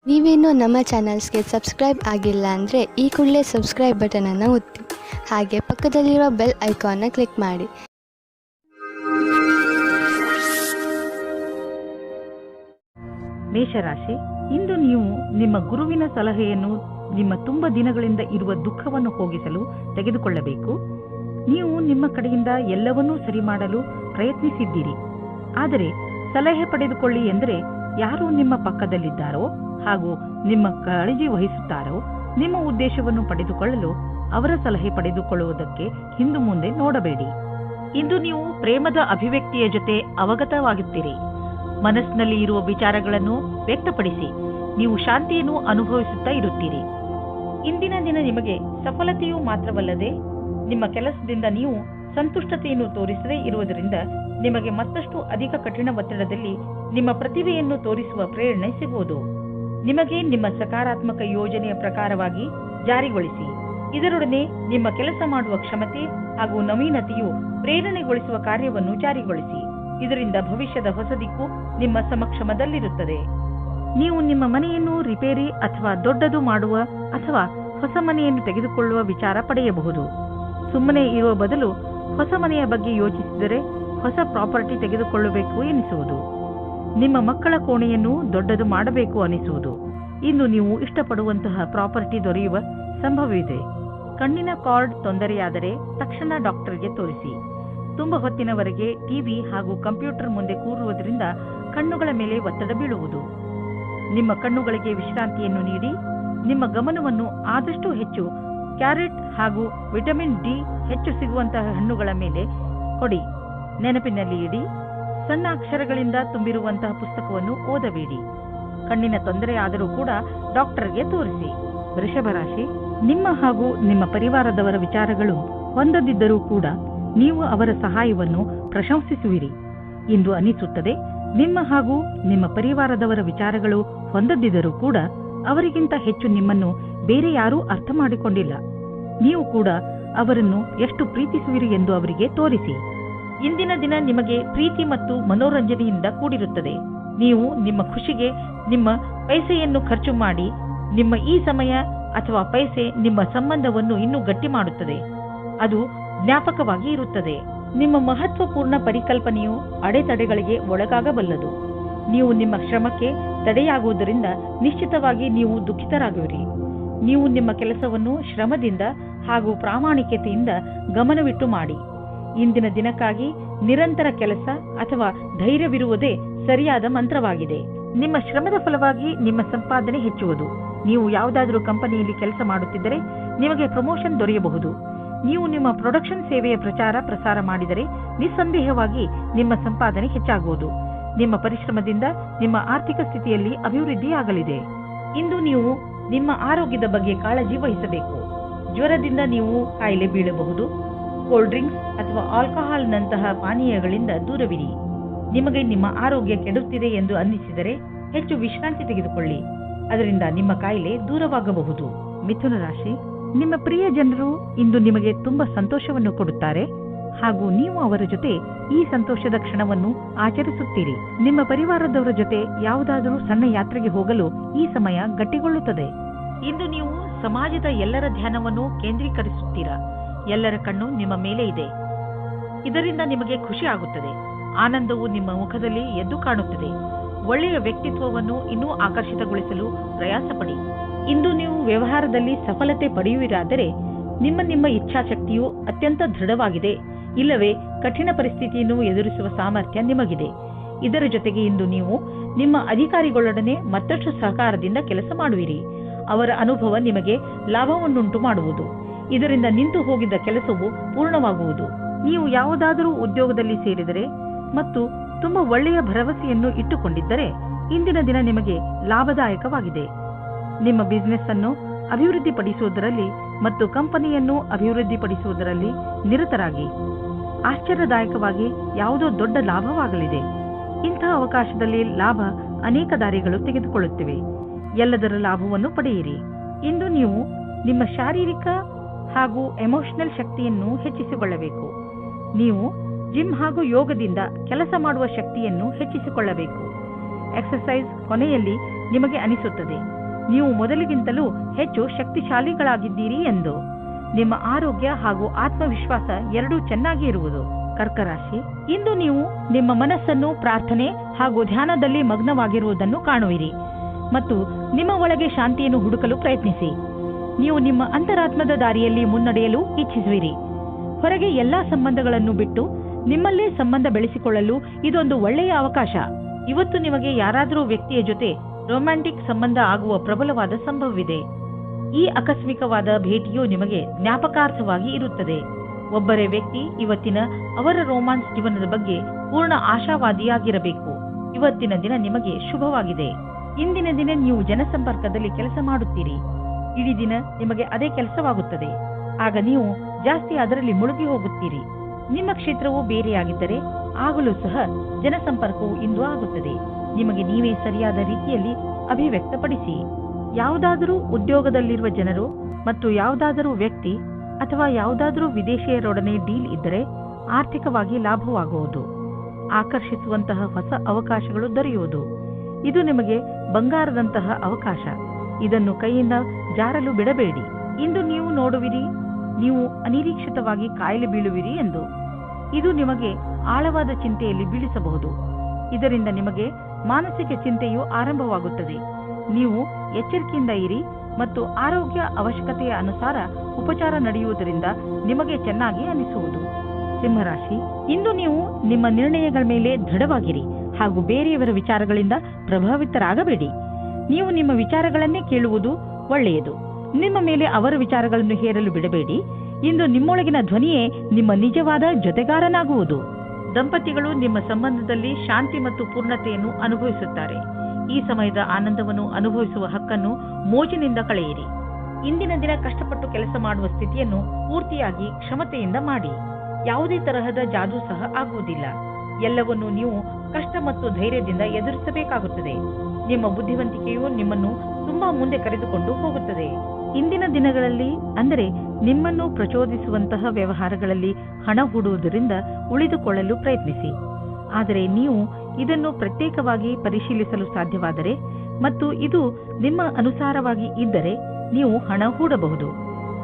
ನೀವೇನೂ ನಮ್ಮ ಚಾನಲ್ಸ್ಗೆ ಸಬ್ಸ್ಕ್ರೈಬ್ ಆಗಿಲ್ಲ ಅಂದರೆ ಈ ಕೂಡಲೇ ಸಬ್ಸ್ಕ್ರೈಬ್ ಬಟನನ್ನು ಒತ್ತಿ ಹಾಗೆ ಪಕ್ಕದಲ್ಲಿರುವ ಬೆಲ್ ಐಕಾನ್ನ ಕ್ಲಿಕ್ ಮಾಡಿ. ಮೇಷರಾಶಿ, ಇಂದು ನೀವು ನಿಮ್ಮ ಗುರುವಿನ ಸಲಹೆಯನ್ನು ನಿಮ್ಮ ತುಂಬ ದಿನಗಳಿಂದ ಇರುವ ದುಃಖವನ್ನು ಹೋಗಿಸಲು ತೆಗೆದುಕೊಳ್ಳಬೇಕು. ನೀವು ನಿಮ್ಮ ಕಡೆಯಿಂದ ಎಲ್ಲವನ್ನೂ ಸರಿ ಮಾಡಲು ಪ್ರಯತ್ನಿಸಿದ್ದೀರಿ. ಆದರೆ ಸಲಹೆ ಪಡೆದುಕೊಳ್ಳಿ ಎಂದರೆ ಯಾರು ನಿಮ್ಮ ಪಕ್ಕದಲ್ಲಿದ್ದಾರೋ ಹಾಗೂ ನಿಮ್ಮ ಕಾಳಜಿ ವಹಿಸುತ್ತಾರೋ ನಿಮ್ಮ ಉದ್ದೇಶವನ್ನು ಪಡೆದುಕೊಳ್ಳಲು ಅವರ ಸಲಹೆ ಪಡೆದುಕೊಳ್ಳುವುದಕ್ಕೆ ಹಿಂದು ಮುಂದೆ ನೋಡಬೇಡಿ. ಇಂದು ನೀವು ಪ್ರೇಮದ ಅಭಿವ್ಯಕ್ತಿಯ ಜೊತೆ ಅವಗತವಾಗುತ್ತೀರಿ. ಮನಸ್ಸಿನಲ್ಲಿ ಇರುವ ವಿಚಾರಗಳನ್ನು ವ್ಯಕ್ತಪಡಿಸಿ ನೀವು ಶಾಂತಿಯನ್ನು ಅನುಭವಿಸುತ್ತಾ ಇರುತ್ತೀರಿ. ಇಂದಿನ ದಿನ ನಿಮಗೆ ಸಫಲತೆಯೂ ಮಾತ್ರವಲ್ಲದೆ ನಿಮ್ಮ ಕೆಲಸದಿಂದ ನೀವು ಸಂತುಷ್ಟತೆಯನ್ನು ತೋರಿಸದೇ ಇರುವುದರಿಂದ ನಿಮಗೆ ಮತ್ತಷ್ಟು ಅಧಿಕ ಕಠಿಣ ಒತ್ತಡದಲ್ಲಿ ನಿಮ್ಮ ಪ್ರತಿಭೆಯನ್ನು ತೋರಿಸುವ ಪ್ರೇರಣೆ ಸಿಗುವುದು. ನಿಮಗೆ ನಿಮ್ಮ ಸಕಾರಾತ್ಮಕ ಯೋಜನೆಯ ಪ್ರಕಾರವಾಗಿ ಜಾರಿಗೊಳಿಸಿ. ಇದರೊಡನೆ ನಿಮ್ಮ ಕೆಲಸ ಮಾಡುವ ಕ್ಷಮತೆ ಹಾಗೂ ನವೀನತೆಯು ಪ್ರೇರಣೆಗೊಳಿಸುವ ಕಾರ್ಯವನ್ನು ಜಾರಿಗೊಳಿಸಿ. ಇದರಿಂದ ಭವಿಷ್ಯದ ಹೊಸ ದಿಕ್ಕು ನಿಮ್ಮ ಸಮಕ್ಷಮದಲ್ಲಿರುತ್ತದೆ. ನೀವು ನಿಮ್ಮ ಮನೆಯನ್ನು ರಿಪೇರಿ ಅಥವಾ ದೊಡ್ಡದು ಮಾಡುವ ಅಥವಾ ಹೊಸ ಮನೆಯನ್ನು ತೆಗೆದುಕೊಳ್ಳುವ ವಿಚಾರ ಪಡೆಯಬಹುದು. ಸುಮ್ಮನೆ ಇರುವ ಬದಲು ಹೊಸ ಮನೆಯ ಬಗ್ಗೆ ಯೋಚಿಸಿದರೆ ಹೊಸ ಪ್ರಾಪರ್ಟಿ ತೆಗೆದುಕೊಳ್ಳಬೇಕು ಎನಿಸುವುದು. ನಿಮ್ಮ ಮಕ್ಕಳ ಕೋಣೆಯನ್ನು ದೊಡ್ಡದು ಮಾಡಬೇಕು ಅನಿಸುವುದು. ಇಂದು ನೀವು ಇಷ್ಟಪಡುವಂತಹ ಪ್ರಾಪರ್ಟಿ ದೊರೆಯುವ ಸಂಭವವಿದೆ. ಕಣ್ಣಿನ ಕಾರ್ಡ್ ತೊಂದರೆಯಾದರೆ ತಕ್ಷಣ ಡಾಕ್ಟರ್ಗೆ ತೋರಿಸಿ. ತುಂಬಾ ಹೊತ್ತಿನವರೆಗೆ ಟಿವಿ ಹಾಗೂ ಕಂಪ್ಯೂಟರ್ ಮುಂದೆ ಕೂರುವುದರಿಂದ ಕಣ್ಣುಗಳ ಮೇಲೆ ಒತ್ತಡ ಬೀಳುವುದು. ನಿಮ್ಮ ಕಣ್ಣುಗಳಿಗೆ ವಿಶ್ರಾಂತಿಯನ್ನು ನೀಡಿ. ನಿಮ್ಮ ಗಮನವನ್ನು ಆದಷ್ಟು ಹೆಚ್ಚು ಕ್ಯಾರೆಟ್ ಹಾಗೂ ವಿಟಮಿನ್ ಡಿ ಹೆಚ್ಚು ಸಿಗುವಂತಹ ಹಣ್ಣುಗಳ ಮೇಲೆ ಕೊಡಿ. ನೆನಪಿನಲ್ಲಿ ಇಡಿ, ಸಣ್ಣ ಅಕ್ಷರಗಳಿಂದ ತುಂಬಿರುವಂತಹ ಪುಸ್ತಕವನ್ನು ಓದಬೇಡಿ. ಕಣ್ಣಿನ ತೊಂದರೆ ಆದರೂ ಕೂಡ ಡಾಕ್ಟರ್ಗೆ ತೋರಿಸಿ. ವೃಷಭ ರಾಶಿ, ನಿಮ್ಮ ಹಾಗೂ ನಿಮ್ಮ ಪರಿವಾರದವರ ವಿಚಾರಗಳು ಹೊಂದದಿದ್ದರೂ ಕೂಡ ನೀವು ಅವರ ಸಹಾಯವನ್ನು ಪ್ರಶಂಸಿಸುವಿರಿ ಎಂದು ಅನಿಸುತ್ತದೆ. ನಿಮ್ಮ ಹಾಗೂ ನಿಮ್ಮ ಪರಿವಾರದವರ ವಿಚಾರಗಳು ಹೊಂದದಿದ್ದರೂ ಕೂಡ ಅವರಿಗಿಂತ ಹೆಚ್ಚು ನಿಮ್ಮನ್ನು ಬೇರೆ ಯಾರೂ ಅರ್ಥ ಮಾಡಿಕೊಂಡಿಲ್ಲ. ನೀವು ಕೂಡ ಅವರನ್ನು ಎಷ್ಟು ಪ್ರೀತಿಸುವಿರಿ ಎಂದು ಅವರಿಗೆ ತೋರಿಸಿ. ಇಂದಿನ ದಿನ ನಿಮಗೆ ಪ್ರೀತಿ ಮತ್ತು ಮನೋರಂಜನೆಯಿಂದ ಕೂಡಿರುತ್ತದೆ. ನೀವು ನಿಮ್ಮ ಖುಷಿಗೆ ನಿಮ್ಮ ಪೈಸೆಯನ್ನು ಖರ್ಚು ಮಾಡಿ. ನಿಮ್ಮ ಈ ಸಮಯ ಅಥವಾ ಪೈಸೆ ನಿಮ್ಮ ಸಂಬಂಧವನ್ನು ಇನ್ನೂ ಗಟ್ಟಿ ಮಾಡುತ್ತದೆ. ಅದು ಜ್ಞಾಪಕವಾಗಿ ಇರುತ್ತದೆ. ನಿಮ್ಮ ಮಹತ್ವಪೂರ್ಣ ಪರಿಕಲ್ಪನೆಯು ಅಡೆತಡೆಗಳಿಗೆ ಒಳಗಾಗಬಲ್ಲದು. ನೀವು ನಿಮ್ಮ ಶ್ರಮಕ್ಕೆ ತಡೆಯಾಗುವುದರಿಂದ ನಿಶ್ಚಿತವಾಗಿ ನೀವು ದುಃಖಿತರಾಗುವಿರಿ. ನೀವು ನಿಮ್ಮ ಕೆಲಸವನ್ನು ಶ್ರಮದಿಂದ ಹಾಗೂ ಪ್ರಾಮಾಣಿಕತೆಯಿಂದ ಗಮನವಿಟ್ಟು ಮಾಡಿ. ಇಂದಿನ ದಿನಕ್ಕಾಗಿ ನಿರಂತರ ಕೆಲಸ ಅಥವಾ ಧೈರ್ಯವಿರುವುದೇ ಸರಿಯಾದ ಮಂತ್ರವಾಗಿದೆ. ನಿಮ್ಮ ಶ್ರಮದ ಫಲವಾಗಿ ನಿಮ್ಮ ಸಂಪಾದನೆ ಹೆಚ್ಚುವುದು. ನೀವು ಯಾವುದಾದರೂ ಕಂಪನಿಯಲ್ಲಿ ಕೆಲಸ ಮಾಡುತ್ತಿದ್ದರೆ ನಿಮಗೆ ಪ್ರಮೋಷನ್ ದೊರೆಯಬಹುದು. ನೀವು ನಿಮ್ಮ ಪ್ರೊಡಕ್ಷನ್ ಸೇವೆಯ ಪ್ರಸಾರ ಮಾಡಿದರೆ ನಿಸ್ಸಂದೇಹವಾಗಿ ನಿಮ್ಮ ಸಂಪಾದನೆ ಹೆಚ್ಚಾಗುವುದು. ನಿಮ್ಮ ಪರಿಶ್ರಮದಿಂದ ನಿಮ್ಮ ಆರ್ಥಿಕ ಸ್ಥಿತಿಯಲ್ಲಿ ಅಭಿವೃದ್ಧಿಯಾಗಲಿದೆ. ಇಂದು ನೀವು ನಿಮ್ಮ ಆರೋಗ್ಯದ ಬಗ್ಗೆ ಕಾಳಜಿ ವಹಿಸಬೇಕು. ಜ್ವರದಿಂದ ನೀವು ಕಾಯಿಲೆ ಬೀಳಬಹುದು. ಕೋಲ್ಡ್ ಡ್ರಿಂಕ್ಸ್ ಅಥವಾ ಆಲ್ಕೋಹಾಲ್ನಂತಹ ಪಾನೀಯಗಳಿಂದ ದೂರವಿರಿ. ನಿಮಗೆ ನಿಮ್ಮ ಆರೋಗ್ಯ ಕೆಡುತ್ತಿದೆ ಎಂದು ಅನ್ನಿಸಿದರೆ ಹೆಚ್ಚು ವಿಶ್ರಾಂತಿ ತೆಗೆದುಕೊಳ್ಳಿ. ಅದರಿಂದ ನಿಮ್ಮ ಕಾಯಿಲೆ ದೂರವಾಗಬಹುದು. ಮಿಥುನ ರಾಶಿ, ನಿಮ್ಮ ಪ್ರಿಯ ಜನರು ಇಂದು ನಿಮಗೆ ತುಂಬಾ ಸಂತೋಷವನ್ನು ಕೊಡುತ್ತಾರೆ ಹಾಗೂ ನೀವು ಅವರ ಜೊತೆ ಈ ಸಂತೋಷದ ಕ್ಷಣವನ್ನು ಆಚರಿಸುತ್ತೀರಿ. ನಿಮ್ಮ ಪರಿವಾರದವರ ಜೊತೆ ಯಾವುದಾದರೂ ಸಣ್ಣ ಯಾತ್ರೆಗೆ ಹೋಗಲು ಈ ಸಮಯ ಗಟ್ಟಿಗೊಳ್ಳುತ್ತದೆ. ಇಂದು ನೀವು ಸಮಾಜದ ಎಲ್ಲರ ಧ್ಯಾನವನ್ನು ಕೇಂದ್ರೀಕರಿಸುತ್ತೀರಾ. ಎಲ್ಲರ ಕಣ್ಣು ನಿಮ್ಮ ಮೇಲೆ ಇದೆ. ಇದರಿಂದ ನಿಮಗೆ ಖುಷಿ ಆಗುತ್ತದೆ. ಆನಂದವು ನಿಮ್ಮ ಮುಖದಲ್ಲಿ ಎದ್ದು ಕಾಣುತ್ತದೆ. ಒಳ್ಳೆಯ ವ್ಯಕ್ತಿತ್ವವನ್ನು ಇನ್ನೂ ಆಕರ್ಷಿತಗೊಳಿಸಲು ಪ್ರಯಾಸ ಪಡಿ. ಇಂದು ನೀವು ವ್ಯವಹಾರದಲ್ಲಿ ಸಫಲತೆ ಪಡೆಯುವಿರಾದರೆ ನಿಮ್ಮ ಇಚ್ಛಾಶಕ್ತಿಯು ಅತ್ಯಂತ ದೃಢವಾಗಿದೆ. ಇಲ್ಲವೇ ಕಠಿಣ ಪರಿಸ್ಥಿತಿಯನ್ನು ಎದುರಿಸುವ ಸಾಮರ್ಥ್ಯ ನಿಮಗಿದೆ. ಇದರ ಜೊತೆಗೆ ಇಂದು ನೀವು ನಿಮ್ಮ ಅಧಿಕಾರಿಗಳೊಡನೆ ಮತ್ತಷ್ಟು ಸಹಕಾರದಿಂದ ಕೆಲಸ ಮಾಡುವಿರಿ. ಅವರ ಅನುಭವ ನಿಮಗೆ ಲಾಭವನ್ನುಂಟು ಮಾಡುವುದು. ಇದರಿಂದ ನಿಂತು ಹೋಗಿದ್ದ ಕೆಲಸವು ಪೂರ್ಣವಾಗುವುದು. ನೀವು ಯಾವುದಾದರೂ ಉದ್ಯೋಗದಲ್ಲಿ ಸೇರಿದರೆ ಮತ್ತು ತುಂಬಾ ಒಳ್ಳೆಯ ಭರವಸೆಯನ್ನು ಇಟ್ಟುಕೊಂಡಿದ್ದರೆ ಇಂದಿನ ದಿನ ನಿಮಗೆ ಲಾಭದಾಯಕವಾಗಿದೆ. ನಿಮ್ಮ ಬಿಸಿನೆಸ್ ಅನ್ನು ಅಭಿವೃದ್ಧಿಪಡಿಸುವುದರಲ್ಲಿ ಮತ್ತು ಕಂಪನಿಯನ್ನು ಅಭಿವೃದ್ಧಿಪಡಿಸುವುದರಲ್ಲಿ ನಿರತರಾಗಿ. ಆಶ್ಚರ್ಯದಾಯಕವಾಗಿ ಯಾವುದೋ ದೊಡ್ಡ ಲಾಭವಾಗಲಿದೆ. ಇಂತಹ ಅವಕಾಶದಲ್ಲಿ ಲಾಭ ಅನೇಕ ದಾರಿಗಳು ತೆಗೆದುಕೊಳ್ಳುತ್ತಿವೆ. ಎಲ್ಲದರ ಲಾಭವನ್ನು ಪಡೆಯಿರಿ. ಇಂದು ನೀವು ನಿಮ್ಮ ಶಾರೀರಿಕ ಹಾಗೂ ಎಮೋಷನಲ್ ಶಕ್ತಿಯನ್ನು ಹೆಚ್ಚಿಸಿಕೊಳ್ಳಬೇಕು. ನೀವು ಜಿಮ್ ಹಾಗೂ ಯೋಗದಿಂದ ಕೆಲಸ ಮಾಡುವ ಶಕ್ತಿಯನ್ನು ಹೆಚ್ಚಿಸಿಕೊಳ್ಳಬೇಕು. ಎಕ್ಸರ್ಸೈಸ್ ಕೊನೆಯಲ್ಲಿ ನಿಮಗೆ ಅನಿಸುತ್ತದೆ ನೀವು ಮೊದಲಿಗಿಂತಲೂ ಹೆಚ್ಚು ಶಕ್ತಿಶಾಲಿಗಳಾಗಿದ್ದೀರಿ ಎಂದು. ನಿಮ್ಮ ಆರೋಗ್ಯ ಹಾಗೂ ಆತ್ಮವಿಶ್ವಾಸ ಎರಡೂ ಚೆನ್ನಾಗಿ ಇರುವುದು. ಕರ್ಕ ರಾಶಿ, ಇಂದು ನೀವು ನಿಮ್ಮ ಮನಸ್ಸನ್ನು ಪ್ರಾರ್ಥನೆ ಹಾಗೂ ಧ್ಯಾನದಲ್ಲಿ ಮಗ್ನವಾಗಿರುವುದನ್ನು ಕಾಣುವಿರಿ ಮತ್ತು ನಿಮ್ಮ ಒಳಗೆ ಶಾಂತಿಯನ್ನು ಹುಡುಕಲು ಪ್ರಯತ್ನಿಸಿ. ನೀವು ನಿಮ್ಮ ಅಂತರಾತ್ಮದ ದಾರಿಯಲ್ಲಿ ಮುನ್ನಡೆಯಲು ಇಚ್ಛಿಸುವಿರಿ. ಹೊರಗೆ ಎಲ್ಲಾ ಸಂಬಂಧಗಳನ್ನು ಬಿಟ್ಟು ನಿಮ್ಮಲ್ಲೇ ಸಂಬಂಧ ಬೆಳೆಸಿಕೊಳ್ಳಲು ಇದೊಂದು ಒಳ್ಳೆಯ ಅವಕಾಶ. ಇವತ್ತು ನಿಮಗೆ ಯಾರಾದರೂ ವ್ಯಕ್ತಿಯ ಜೊತೆ ರೊಮ್ಯಾಂಟಿಕ್ ಸಂಬಂಧ ಆಗುವ ಪ್ರಬಲವಾದ ಸಂಭವವಿದೆ. ಈ ಆಕಸ್ಮಿಕವಾದ ಭೇಟಿಯು ನಿಮಗೆ ಜ್ಞಾಪಕಾರ್ಥವಾಗಿ ಇರುತ್ತದೆ. ಒಬ್ಬರೇ ವ್ಯಕ್ತಿ ಇವತ್ತಿನ ಅವರ ರೋಮಾನ್ಸ್ ಜೀವನದ ಬಗ್ಗೆ ಪೂರ್ಣ ಆಶಾವಾದಿಯಾಗಿರಬೇಕು. ಇವತ್ತಿನ ದಿನ ನಿಮಗೆ ಶುಭವಾಗಿದೆ. ಇಂದಿನ ದಿನ ನೀವು ಜನಸಂಪರ್ಕದಲ್ಲಿ ಕೆಲಸ ಮಾಡುತ್ತೀರಿ. ಇಡೀ ದಿನ ನಿಮಗೆ ಅದೇ ಕೆಲಸವಾಗುತ್ತದೆ. ಆಗ ನೀವು ಜಾಸ್ತಿ ಅದರಲ್ಲಿ ಮುಳುಗಿ ಹೋಗುತ್ತೀರಿ. ನಿಮ್ಮ ಕ್ಷೇತ್ರವು ಬೇರೆಯಾಗಿದ್ದರೆ ಆಗಲೂ ಸಹ ಜನಸಂಪರ್ಕವು ಇಂದು ಆಗುತ್ತದೆ. ನಿಮಗೆ ನೀವೇ ಸರಿಯಾದ ರೀತಿಯಲ್ಲಿ ಅಭಿವ್ಯಕ್ತಪಡಿಸಿ. ಯಾವುದಾದರೂ ಉದ್ಯೋಗದಲ್ಲಿರುವ ಜನರು ಮತ್ತು ಯಾವುದಾದರೂ ವ್ಯಕ್ತಿ ಅಥವಾ ಯಾವುದಾದರೂ ವಿದೇಶಿಯರೊಡನೆ ಡೀಲ್ ಇದ್ದರೆ ಆರ್ಥಿಕವಾಗಿ ಲಾಭವಾಗುವುದು. ಆಕರ್ಷಿಸುವಂತಹ ಹೊಸ ಅವಕಾಶಗಳು ದೊರೆಯುವುದು. ಇದು ನಿಮಗೆ ಬಂಗಾರದಂತಹ ಅವಕಾಶ. ಇದನ್ನು ಕೈಯಿಂದ ಜಾರಲು ಬಿಡಬೇಡಿ. ಇಂದು ನೀವು ನೋಡುವಿರಿ ನೀವು ಅನಿರೀಕ್ಷಿತವಾಗಿ ಕಾಯಿಲೆ ಬೀಳುವಿರಿ ಎಂದು. ಇದು ನಿಮಗೆ ಆಳವಾದ ಚಿಂತೆಯಲ್ಲಿ ಬೀಳಿಸಬಹುದು. ಇದರಿಂದ ನಿಮಗೆ ಮಾನಸಿಕ ಚಿಂತೆಯು ಆರಂಭವಾಗುತ್ತದೆ. ನೀವು ಎಚ್ಚರಿಕೆಯಿಂದ ಇರಿ ಮತ್ತು ಆರೋಗ್ಯ ಅವಶ್ಯಕತೆಯ ಅನುಸಾರ ಉಪಚಾರ ನಡೆಯುವುದರಿಂದ ನಿಮಗೆ ಚೆನ್ನಾಗಿ ಅನಿಸುವುದು. ಸಿಂಹರಾಶಿ, ಇಂದು ನೀವು ನಿಮ್ಮ ನಿರ್ಣಯಗಳ ಮೇಲೆ ದೃಢವಾಗಿರಿ ಹಾಗೂ ಬೇರೆಯವರ ವಿಚಾರಗಳಿಂದ ಪ್ರಭಾವಿತರಾಗಬೇಡಿ. ನೀವು ನಿಮ್ಮ ವಿಚಾರಗಳನ್ನೇ ಕೇಳುವುದು ಒಳ್ಳೆಯದು. ನಿಮ್ಮ ಮೇಲೆ ಅವರ ವಿಚಾರಗಳನ್ನು ಹೇರಲು ಬಿಡಬೇಡಿ. ಇಂದು ನಿಮ್ಮೊಳಗಿನ ಧ್ವನಿಯೇ ನಿಮ್ಮ ನಿಜವಾದ ಜೊತೆಗಾರನಾಗುವುದು. ದಂಪತಿಗಳು ನಿಮ್ಮ ಸಂಬಂಧದಲ್ಲಿ ಶಾಂತಿ ಮತ್ತು ಪೂರ್ಣತೆಯನ್ನು ಅನುಭವಿಸುತ್ತಾರೆ. ಈ ಸಮಯದ ಆನಂದವನ್ನು ಅನುಭವಿಸುವ ಹಕ್ಕನ್ನು ಮೋಜಿನಿಂದ ಕಳೆಯಿರಿ. ಇಂದಿನ ದಿನ ಕಷ್ಟಪಟ್ಟು ಕೆಲಸ ಮಾಡುವ ಸ್ಥಿತಿಯನ್ನು ಪೂರ್ತಿಯಾಗಿ ಕ್ಷಮತೆಯಿಂದ ಮಾಡಿ. ಯಾವುದೇ ತರಹದ ಜಾದೂ ಸಹ ಆಗುವುದಿಲ್ಲ. ಎಲ್ಲವನ್ನೂ ನೀವು ಕಷ್ಟ ಮತ್ತು ಧೈರ್ಯದಿಂದ ಎದುರಿಸಬೇಕಾಗುತ್ತದೆ. ನಿಮ್ಮ ಬುದ್ಧಿವಂತಿಕೆಯು ನಿಮ್ಮನ್ನು ತುಂಬಾ ಮುಂದೆ ಕರೆದುಕೊಂಡು ಹೋಗುತ್ತದೆ. ಇಂದಿನ ದಿನಗಳಲ್ಲಿ ಅಂದರೆ ನಿಮ್ಮನ್ನು ಪ್ರಚೋದಿಸುವಂತಹ ವ್ಯವಹಾರಗಳಲ್ಲಿ ಹಣ ಹೂಡುವುದರಿಂದ ಉಳಿದುಕೊಳ್ಳಲು ಪ್ರಯತ್ನಿಸಿ. ಆದರೆ ನೀವು ಇದನ್ನು ಪ್ರತ್ಯೇಕವಾಗಿ ಪರಿಶೀಲಿಸಲು ಸಾಧ್ಯವಾದರೆ ಮತ್ತು ಇದು ನಿಮ್ಮ ಅನುಸಾರವಾಗಿ ಇದ್ದರೆ ನೀವು ಹಣ ಹೂಡಬಹುದು.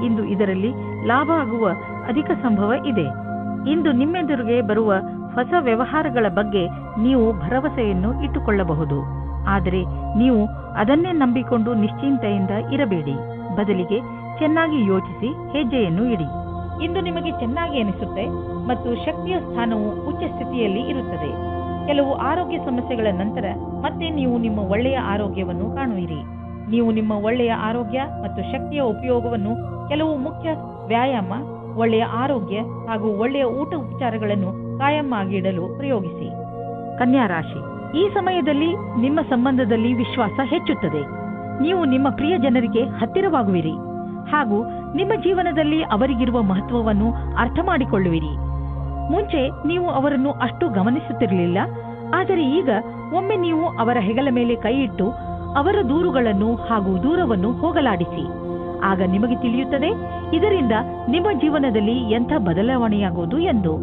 ಇಂದು ಇದರಲ್ಲಿ ಲಾಭ ಆಗುವ ಅಧಿಕ ಸಂಭವ ಇದೆ. ಇಂದು ನಿಮ್ಮೆದುರಿಗೆ ಬರುವ ಹೊಸ ವ್ಯವಹಾರಗಳ ಬಗ್ಗೆ ನೀವು ಭರವಸೆಯನ್ನು ಇಟ್ಟುಕೊಳ್ಳಬಹುದು. ಆದರೆ ನೀವು ಅದನ್ನೇ ನಂಬಿಕೊಂಡು ನಿಶ್ಚಿಂತೆಯಿಂದ ಇರಬೇಡಿ. ಬದಲಿಗೆ ಚೆನ್ನಾಗಿ ಯೋಚಿಸಿ ಹೆಜ್ಜೆಯನ್ನು ಇಡಿ. ಇಂದು ನಿಮಗೆ ಚೆನ್ನಾಗಿ ಅನಿಸುತ್ತೆ ಮತ್ತು ಶಕ್ತಿಯ ಸ್ಥಾನವು ಉಚ್ಚ ಸ್ಥಿತಿಯಲ್ಲಿ ಇರುತ್ತದೆ. ಕೆಲವು ಆರೋಗ್ಯ ಸಮಸ್ಯೆಗಳ ನಂತರ ಮತ್ತೆ ನೀವು ನಿಮ್ಮ ಒಳ್ಳೆಯ ಆರೋಗ್ಯವನ್ನು ಕಾಣುವಿರಿ. ನೀವು ನಿಮ್ಮ ಒಳ್ಳೆಯ ಆರೋಗ್ಯ ಮತ್ತು ಶಕ್ತಿಯ ಉಪಯೋಗವನ್ನು ಕೆಲವು ಮುಖ್ಯ ವ್ಯಾಯಾಮ, ಒಳ್ಳೆಯ ಆರೋಗ್ಯ ಹಾಗೂ ಒಳ್ಳೆಯ ಊಟ ಉಪಚಾರಗಳನ್ನು ಕಾಯಂ ಆಗಿಡಲು ಪ್ರಯೋಗಿಸಿ. ಕನ್ಯಾ ರಾಶಿ, ಈ ಸಮಯದಲ್ಲಿ ನಿಮ್ಮ ಸಂಬಂಧದಲ್ಲಿ ವಿಶ್ವಾಸ ಹೆಚ್ಚುತ್ತದೆ. ನೀವು ನಿಮ್ಮ ಪ್ರಿಯ ಜನರಿಗೆ ಹತ್ತಿರವಾಗುವಿರಿ ಹಾಗೂ ನಿಮ್ಮ ಜೀವನದಲ್ಲಿ ಅವರಿಗಿರುವ ಮಹತ್ವವನ್ನು ಅರ್ಥ ಮಾಡಿಕೊಳ್ಳುವಿರಿ. ಮುಂಚೆ ನೀವು ಅವರನ್ನು ಅಷ್ಟು ಗಮನಿಸುತ್ತಿರಲಿಲ್ಲ, ಆದರೆ ಈಗ ಒಮ್ಮೆ ನೀವು ಅವರ ಹೆಗಲ ಮೇಲೆ ಕೈ ಇಟ್ಟು ಅವರ ದೂರುಗಳನ್ನು ಹಾಗೂ ದೂರವನ್ನು ಹೋಗಲಾಡಿಸಿ. ಆಗ ನಿಮಗೆ ತಿಳಿಯುತ್ತದೆ ಇದರಿಂದ ನಿಮ್ಮ ಜೀವನದಲ್ಲಿ ಎಂಥ ಬದಲಾವಣೆಯಾಗುವುದು ಎಂದು.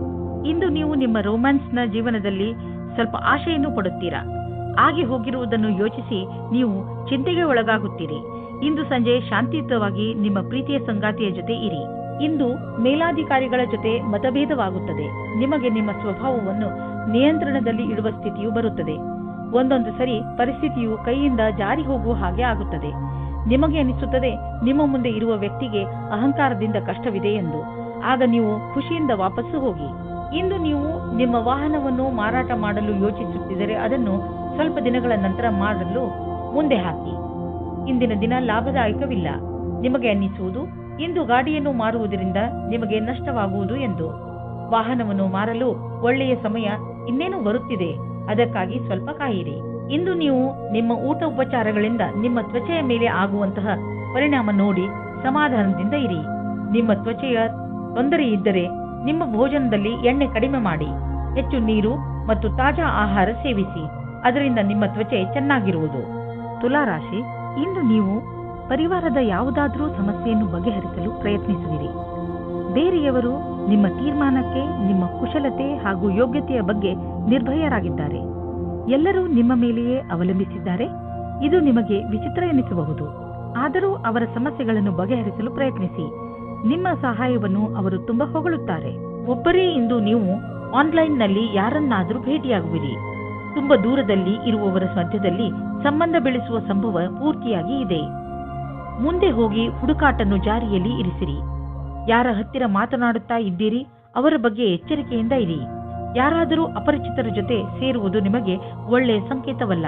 ಇಂದು ನೀವು ನಿಮ್ಮ ರೊಮ್ಯಾನ್ಸ್ನ ಜೀವನದಲ್ಲಿ ಸ್ವಲ್ಪ ಆಶೆಯನ್ನು ಪಡುತ್ತೀರಾ. ಆಗಿ ಹೋಗಿರುವುದನ್ನು ಯೋಚಿಸಿ ನೀವು ಚಿಂತೆಗೆ ಒಳಗಾಗುತ್ತೀರಿ. ಇಂದು ಸಂಜೆ ಶಾಂತಿಯುತವಾಗಿ ನಿಮ್ಮ ಪ್ರೀತಿಯ ಸಂಗಾತಿಯ ಜೊತೆ ಇರಿ. ಇಂದು ಮೇಲಾಧಿಕಾರಿಗಳ ಜೊತೆ ಮತಭೇದವಾಗುತ್ತದೆ. ನಿಮಗೆ ನಿಮ್ಮ ಸ್ವಭಾವವನ್ನು ನಿಯಂತ್ರಣದಲ್ಲಿ ಇಡುವ ಸ್ಥಿತಿಯು ಬರುತ್ತದೆ. ಒಂದೊಂದು ಸರಿ ಪರಿಸ್ಥಿತಿಯು ಕೈಯಿಂದ ಜಾರಿ ಹೋಗುವ ಹಾಗೆ ಆಗುತ್ತದೆ. ನಿಮಗೆ ಅನಿಸುತ್ತದೆ ನಿಮ್ಮ ಮುಂದೆ ಇರುವ ವ್ಯಕ್ತಿಗೆ ಅಹಂಕಾರದಿಂದ ಕಷ್ಟವಿದೆ ಎಂದು. ಆಗ ನೀವು ಖುಷಿಯಿಂದ ವಾಪಸ್ಸು ಹೋಗಿ. ಇಂದು ನೀವು ನಿಮ್ಮ ವಾಹನವನ್ನು ಮಾರಾಟ ಮಾಡಲು ಯೋಚಿಸುತ್ತಿದ್ದರೆ ಅದನ್ನು ಸ್ವಲ್ಪ ದಿನಗಳ ನಂತರ ಮಾಡಲು ಮುಂದೆ ಹಾಕಿ. ಇಂದಿನ ದಿನ ಲಾಭದಾಯಕವಿಲ್ಲ. ನಿಮಗೆ ಅನ್ನಿಸುವುದು ಇಂದು ಗಾಡಿಯನ್ನು ಮಾರುವುದರಿಂದ ನಿಮಗೆ ನಷ್ಟವಾಗುವುದು ಎಂದು. ವಾಹನವನ್ನು ಮಾರಲು ಒಳ್ಳೆಯ ಸಮಯ ಇನ್ನೇನು ಬರುತ್ತಿದೆ, ಅದಕ್ಕಾಗಿ ಸ್ವಲ್ಪ ಕಾಯಿರಿ. ಇಂದು ನೀವು ನಿಮ್ಮ ಊಟ ಉಪಚಾರಗಳಿಂದ ನಿಮ್ಮ ತ್ವಚೆಯ ಮೇಲೆ ಆಗುವಂತಹ ಪರಿಣಾಮ ನೋಡಿ ಸಮಾಧಾನದಿಂದ ಇರಿ. ನಿಮ್ಮ ತ್ವಚೆಯ ತೊಂದರೆ ಇದ್ದರೆ ನಿಮ್ಮ ಭೋಜನದಲ್ಲಿ ಎಣ್ಣೆ ಕಡಿಮೆ ಮಾಡಿ. ಹೆಚ್ಚು ನೀರು ಮತ್ತು ತಾಜಾ ಆಹಾರ ಸೇವಿಸಿ. ಅದರಿಂದ ನಿಮ್ಮ ತ್ವಚೆ ಚೆನ್ನಾಗಿರುವುದು. ತುಲಾರಾಶಿ, ಇಂದು ನೀವು ಪರಿವಾರದ ಯಾವುದಾದರೂ ಸಮಸ್ಯೆಯನ್ನು ಬಗೆಹರಿಸಲು ಪ್ರಯತ್ನಿಸುವಿರಿ. ಬೇರೆಯವರು ನಿಮ್ಮ ತೀರ್ಮಾನಕ್ಕೆ, ನಿಮ್ಮ ಕುಶಲತೆ ಹಾಗೂ ಯೋಗ್ಯತೆಯ ಬಗ್ಗೆ ನಿರ್ಭಯರಾಗಿದ್ದಾರೆ. ಎಲ್ಲರೂ ನಿಮ್ಮ ಮೇಲೆಯೇ ಅವಲಂಬಿಸಿದ್ದಾರೆ. ಇದು ನಿಮಗೆ ವಿಚಿತ್ರ ಎನಿಸಬಹುದು. ಆದರೂ ಅವರ ಸಮಸ್ಯೆಗಳನ್ನು ಬಗೆಹರಿಸಲು ಪ್ರಯತ್ನಿಸಿ. ನಿಮ್ಮ ಸಹಾಯವನ್ನು ಅವರು ತುಂಬಾ ಹೊಗಳುತ್ತಾರೆ. ಒಬ್ಬರೇ ಇಂದು ನೀವು ಆನ್ಲೈನ್ನಲ್ಲಿ ಯಾರನ್ನಾದರೂ ಭೇಟಿಯಾಗುವಿರಿ. ತುಂಬಾ ದೂರದಲ್ಲಿ ಇರುವವರ ಮಧ್ಯದಲ್ಲಿ ಸಂಬಂಧ ಬೆಳೆಸುವ ಸಂಭವ ಪೂರ್ತಿಯಾಗಿ ಇದೆ. ಮುಂದೆ ಹೋಗಿ ಹುಡುಕಾಟನ್ನು ಜಾರಿಯಲ್ಲಿ ಇರಿಸಿರಿ. ಯಾರ ಹತ್ತಿರ ಮಾತನಾಡುತ್ತಾ ಇದ್ದೀರಿ ಅವರ ಬಗ್ಗೆ ಎಚ್ಚರಿಕೆಯಿಂದ ಇರಿ. ಯಾರಾದರೂ ಅಪರಿಚಿತರ ಜೊತೆ ಸೇರುವುದು ನಿಮಗೆ ಒಳ್ಳೆಯ ಸಂಕೇತವಲ್ಲ.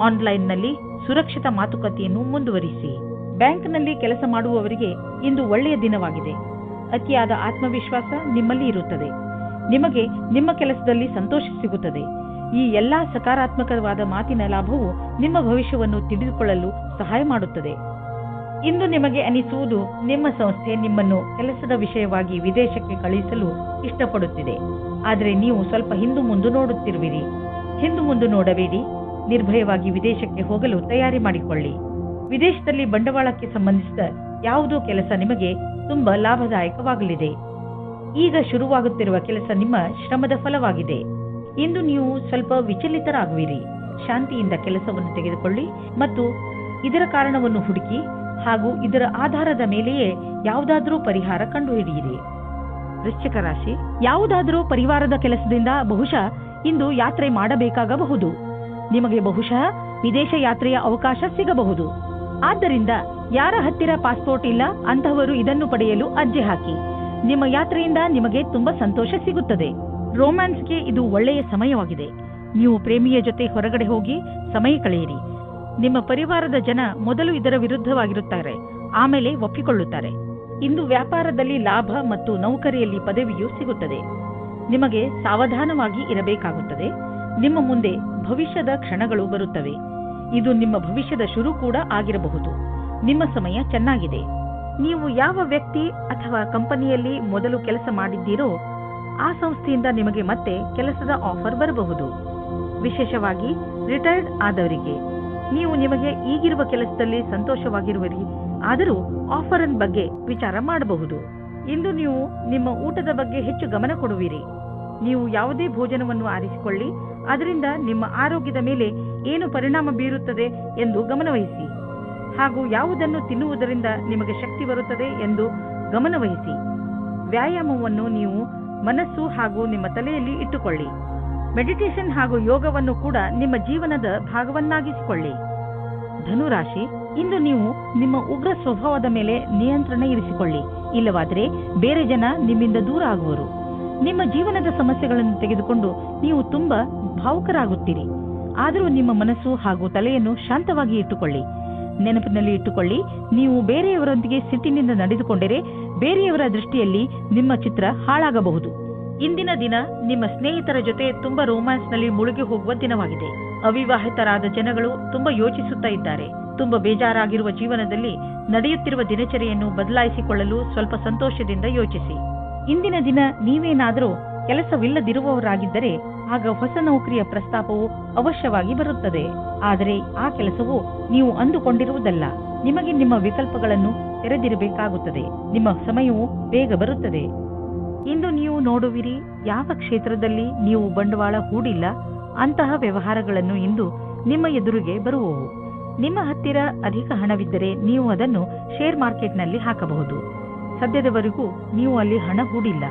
ಆನ್ಲೈನ್ನಲ್ಲಿ ಸುರಕ್ಷಿತ ಮಾತುಕತೆಯನ್ನು ಮುಂದುವರಿಸಿ. ಬ್ಯಾಂಕ್ನಲ್ಲಿ ಕೆಲಸ ಮಾಡುವವರಿಗೆ ಇಂದು ಒಳ್ಳೆಯ ದಿನವಾಗಿದೆ. ಅತಿಯಾದ ಆತ್ಮವಿಶ್ವಾಸ ನಿಮ್ಮಲ್ಲಿ ಇರುತ್ತದೆ. ನಿಮಗೆ ನಿಮ್ಮ ಕೆಲಸದಲ್ಲಿ ಸಂತೋಷ ಸಿಗುತ್ತದೆ. ಈ ಎಲ್ಲಾ ಸಕಾರಾತ್ಮಕವಾದ ಮಾತಿನ ಲಾಭವು ನಿಮ್ಮ ಭವಿಷ್ಯವನ್ನು ತಿಳಿದುಕೊಳ್ಳಲು ಸಹಾಯ ಮಾಡುತ್ತದೆ. ಇಂದು ನಿಮಗೆ ಅನಿಸುವುದು ನಿಮ್ಮ ಸಂಸ್ಥೆ ನಿಮ್ಮನ್ನು ಕೆಲಸದ ವಿಷಯವಾಗಿ ವಿದೇಶಕ್ಕೆ ಕಳುಹಿಸಲು ಇಷ್ಟಪಡುತ್ತಿದೆ. ಆದರೆ ನೀವು ಸ್ವಲ್ಪ ಹಿಂದು ಮುಂದು ನೋಡುತ್ತಿರುವಿರಿ. ಹಿಂದು ಮುಂದು ನೋಡಬೇಡಿ. ನಿರ್ಭಯವಾಗಿ ವಿದೇಶಕ್ಕೆ ಹೋಗಲು ತಯಾರಿ ಮಾಡಿಕೊಳ್ಳಿ. ವಿದೇಶದಲ್ಲಿ ಬಂಡವಾಳಕ್ಕೆ ಸಂಬಂಧಿಸಿದ ಯಾವುದೋ ಕೆಲಸ ನಿಮಗೆ ತುಂಬಾ ಲಾಭದಾಯಕವಾಗಲಿದೆ. ಈಗ ಶುರುವಾಗುತ್ತಿರುವ ಕೆಲಸ ನಿಮ್ಮ ಶ್ರಮದ ಫಲವಾಗಿದೆ. ಇಂದು ನೀವು ಸ್ವಲ್ಪ ವಿಚಲಿತರಾಗುವಿರಿ. ಶಾಂತಿಯಿಂದ ಕೆಲಸವನ್ನು ತೆಗೆದುಕೊಳ್ಳಿ ಮತ್ತು ಇದರ ಕಾರಣವನ್ನು ಹುಡುಕಿ ಹಾಗೂ ಇದರ ಆಧಾರದ ಮೇಲೆಯೇ ಯಾವುದಾದರೂ ಪರಿಹಾರ ಕಂಡುಹಿಡಿಯಿರಿ. ವೃಶ್ಚಿಕ ರಾಶಿ, ಯಾವುದಾದರೂ ಪರಿವಾರದ ಕೆಲಸದಿಂದ ಬಹುಶಃ ಇಂದು ಯಾತ್ರೆ ಮಾಡಬೇಕಾಗಬಹುದು. ನಿಮಗೆ ಬಹುಶಃ ವಿದೇಶ ಯಾತ್ರೆಯ ಅವಕಾಶ ಸಿಗಬಹುದು. ಆದ್ದರಿಂದ ಯಾರ ಹತ್ತಿರ ಪಾಸ್ಪೋರ್ಟ್ ಇಲ್ಲ ಅಂತಹವರು ಇದನ್ನು ಪಡೆಯಲು ಅರ್ಜಿ ಹಾಕಿ. ನಿಮ್ಮ ಯಾತ್ರೆಯಿಂದ ನಿಮಗೆ ತುಂಬಾ ಸಂತೋಷ ಸಿಗುತ್ತದೆ. ರೋಮ್ಯಾನ್ಸ್ಗೆ ಇದು ಒಳ್ಳೆಯ ಸಮಯವಾಗಿದೆ. ನೀವು ಪ್ರೇಮಿಯ ಜೊತೆ ಹೊರಗಡೆ ಹೋಗಿ ಸಮಯ ಕಳೆಯಿರಿ. ನಿಮ್ಮ ಪರಿವಾರದ ಜನ ಮೊದಲು ಇದರ ವಿರುದ್ಧವಾಗಿರುತ್ತಾರೆ, ಆಮೇಲೆ ಒಪ್ಪಿಕೊಳ್ಳುತ್ತಾರೆ. ಇಂದು ವ್ಯಾಪಾರದಲ್ಲಿ ಲಾಭ ಮತ್ತು ನೌಕರಿಯಲ್ಲಿ ಪದವಿಯೂ ಸಿಗುತ್ತದೆ. ನಿಮಗೆ ಸಾವಧಾನವಾಗಿ ಇರಬೇಕಾಗುತ್ತದೆ. ನಿಮ್ಮ ಮುಂದೆ ಭವಿಷ್ಯದ ಕ್ಷಣಗಳು ಬರುತ್ತವೆ. ಇದು ನಿಮ್ಮ ಭವಿಷ್ಯದ ಶುರು ಕೂಡ ಆಗಿರಬಹುದು. ನಿಮ್ಮ ಸಮಯ ಚೆನ್ನಾಗಿದೆ. ನೀವು ಯಾವ ವ್ಯಕ್ತಿ ಅಥವಾ ಕಂಪನಿಯಲ್ಲಿ ಮೊದಲು ಕೆಲಸ ಮಾಡಿದ್ದೀರೋ ಆ ಸಂಸ್ಥೆಯಿಂದ ನಿಮಗೆ ಮತ್ತೆ ಕೆಲಸದ ಆಫರ್ ಬರಬಹುದು. ವಿಶೇಷವಾಗಿ ರಿಟೈರ್ಡ್ ಆದವರಿಗೆ ನೀವು ನಿಮಗೆ ಈಗಿರುವ ಕೆಲಸದಲ್ಲಿ ಸಂತೋಷವಾಗಿರುವಿರಿ, ಆದರೂ ಆಫರ್ ಬಗ್ಗೆ ವಿಚಾರ ಮಾಡಬಹುದು. ಇಂದು ನೀವು ನಿಮ್ಮ ಊಟದ ಬಗ್ಗೆ ಹೆಚ್ಚು ಗಮನ ಕೊಡುವಿರಿ. ನೀವು ಯಾವುದೇ ಭೋಜನವನ್ನು ಆರಿಸಿಕೊಳ್ಳಿ, ಅದರಿಂದ ನಿಮ್ಮ ಆರೋಗ್ಯದ ಮೇಲೆ ಏನು ಪರಿಣಾಮ ಬೀರುತ್ತದೆ ಎಂದು ಗಮನವಹಿಸಿ ಹಾಗೂ ಯಾವುದನ್ನು ತಿನ್ನುವುದರಿಂದ ನಿಮಗೆ ಶಕ್ತಿ ಬರುತ್ತದೆ ಎಂದು ಗಮನವಹಿಸಿ. ವ್ಯಾಯಾಮವನ್ನು ನೀವು ಮನಸ್ಸು ಹಾಗೂ ನಿಮ್ಮ ತಲೆಯಲ್ಲಿ ಇಟ್ಟುಕೊಳ್ಳಿ. ಮೆಡಿಟೇಷನ್ ಹಾಗೂ ಯೋಗವನ್ನು ಕೂಡ ನಿಮ್ಮ ಜೀವನದ ಭಾಗವನ್ನಾಗಿಸಿಕೊಳ್ಳಿ. ಧನುರಾಶಿ, ಇಂದು ನೀವು ನಿಮ್ಮ ಉಗ್ರ ಸ್ವಭಾವದ ಮೇಲೆ ನಿಯಂತ್ರಣ ಇರಿಸಿಕೊಳ್ಳಿ. ಇಲ್ಲವಾದರೆ ಬೇರೆ ಜನ ನಿಮ್ಮಿಂದ ದೂರ ಆಗುವರು. ನಿಮ್ಮ ಜೀವನದ ಸಮಸ್ಯೆಗಳನ್ನು ತೆಗೆದುಕೊಂಡು ನೀವು ತುಂಬಾ ಭಾವುಕರಾಗುತ್ತೀರಿ. ಆದರೂ ನಿಮ್ಮ ಮನಸ್ಸು ಹಾಗೂ ತಲೆಯನ್ನು ಶಾಂತವಾಗಿ ಇಟ್ಟುಕೊಳ್ಳಿ. ನೆನಪಿನಲ್ಲಿ ಇಟ್ಟುಕೊಳ್ಳಿ, ನೀವು ಬೇರೆಯವರೊಂದಿಗೆ ಸಿಟ್ಟಿನಿಂದ ನಡೆದುಕೊಂಡರೆ ಬೇರೆಯವರ ದೃಷ್ಟಿಯಲ್ಲಿ ನಿಮ್ಮ ಚಿತ್ರ ಹಾಳಾಗಬಹುದು. ಇಂದಿನ ದಿನ ನಿಮ್ಮ ಸ್ನೇಹಿತರ ಜೊತೆ ತುಂಬಾ ರೋಮ್ಯಾನ್ಸ್ನಲ್ಲಿ ಮುಳುಗಿ ಹೋಗುವ ದಿನವಾಗಿದೆ. ಅವಿವಾಹಿತರಾದ ಜನಗಳು ತುಂಬಾ ಯೋಚಿಸುತ್ತಾ ಇದ್ದಾರೆ. ತುಂಬಾ ಬೇಜಾರಾಗಿರುವ ಜೀವನದಲ್ಲಿ ನಡೆಯುತ್ತಿರುವ ದಿನಚರಿಯನ್ನು ಬದಲಾಯಿಸಿಕೊಳ್ಳಲು ಸ್ವಲ್ಪ ಸಂತೋಷದಿಂದ ಯೋಚಿಸಿ. ಇಂದಿನ ದಿನ ನೀವೇನಾದರೂ ಕೆಲಸವಿಲ್ಲದಿರುವವರಾಗಿದ್ದರೆ ಆಗ ಹೊಸ ನೌಕರಿಯ ಪ್ರಸ್ತಾಪವು ಅವಶ್ಯವಾಗಿ ಬರುತ್ತದೆ. ಆದರೆ ಆ ಕೆಲಸವು ನೀವು ಅಂದುಕೊಂಡಿರುವುದಲ್ಲ. ನಿಮಗೆ ನಿಮ್ಮ ವಿಕಲ್ಪಗಳನ್ನು ತೆರೆದಿರಬೇಕಾಗುತ್ತದೆ. ನಿಮ್ಮ ಸಮಯವು ಬೇಗ ಬರುತ್ತದೆ. ಇಂದು ನೀವು ನೋಡುವಿರಿ, ಯಾವ ಕ್ಷೇತ್ರದಲ್ಲಿ ನೀವು ಬಂಡವಾಳ ಹೂಡಿಲ್ಲ ಅಂತಹ ವ್ಯವಹಾರಗಳನ್ನು ಇಂದು ನಿಮ್ಮ ಎದುರಿಗೆ ಬರುವವು. ನಿಮ್ಮ ಹತ್ತಿರ ಅಧಿಕ ಹಣವಿದ್ದರೆ ನೀವು ಅದನ್ನು ಶೇರ್ ಮಾರ್ಕೆಟ್ನಲ್ಲಿ ಹಾಕಬಹುದು. ಸದ್ಯದವರೆಗೂ ನೀವು ಅಲ್ಲಿ ಹಣ ಹೂಡಿಲ್ಲ.